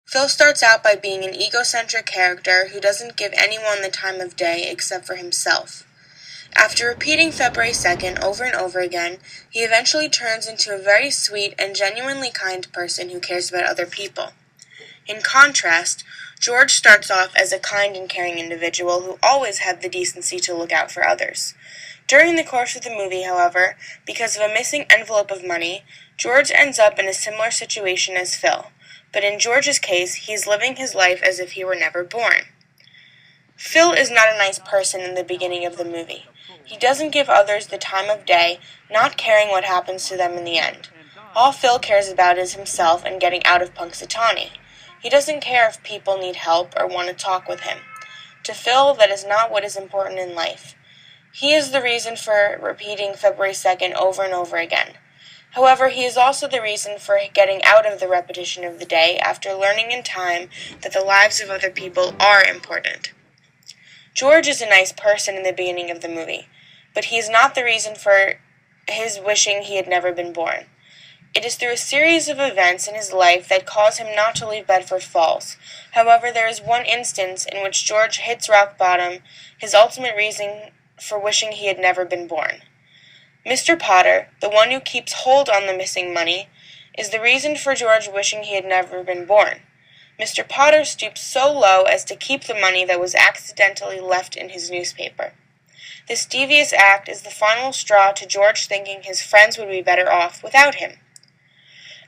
Phil starts out by being an egocentric character who doesn't give anyone the time of day except for himself. After repeating February 2nd over and over again, he eventually turns into a very sweet and genuinely kind person who cares about other people. In contrast, George starts off as a kind and caring individual who always had the decency to look out for others. During the course of the movie, however, because of a missing envelope of money, George ends up in a similar situation as Phil, but in George's case, he's living his life as if he were never born. Phil is not a nice person in the beginning of the movie. He doesn't give others the time of day, not caring what happens to them in the end. All Phil cares about is himself and getting out of Punxsutawney. He doesn't care if people need help or want to talk with him. To Phil, that is not what is important in life. He is the reason for repeating February 2nd over and over again. However, he is also the reason for getting out of the repetition of the day after learning in time that the lives of other people are important. George is a nice person in the beginning of the movie, but he is not the reason for his wishing he had never been born. It is through a series of events in his life that cause him not to leave Bedford Falls. However, there is one instance in which George hits rock bottom, his ultimate reason for wishing he had never been born. Mr. Potter, the one who keeps hold on the missing money, is the reason for George wishing he had never been born. Mr. Potter stooped so low as to keep the money that was accidentally left in his newspaper. This devious act is the final straw to George thinking his friends would be better off without him.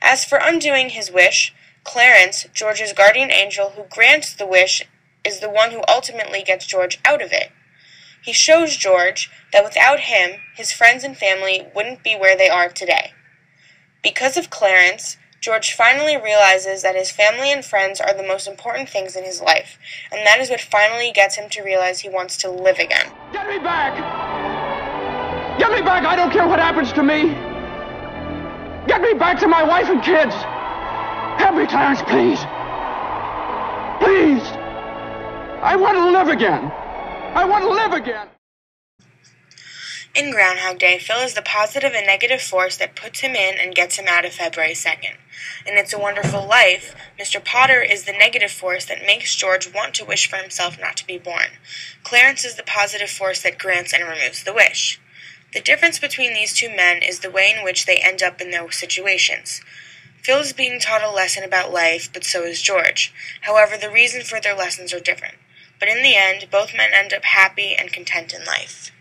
As for undoing his wish, Clarence, George's guardian angel who grants the wish, is the one who ultimately gets George out of it. He shows George that without him, his friends and family wouldn't be where they are today. Because of Clarence, George finally realizes that his family and friends are the most important things in his life, and that is what finally gets him to realize he wants to live again. Get me back! Get me back! I don't care what happens to me! Get me back to my wife and kids! Help me, Clarence, please! Please! I want to live again! I want to live again! In Groundhog Day, Phil is the positive and negative force that puts him in and gets him out of February 2nd. In It's a Wonderful Life, Mr. Potter is the negative force that makes George want to wish for himself not to be born. Clarence is the positive force that grants and removes the wish. The difference between these two men is the way in which they end up in their situations. Phil is being taught a lesson about life, but so is George. However, the reason for their lessons are different. But in the end, both men end up happy and content in life.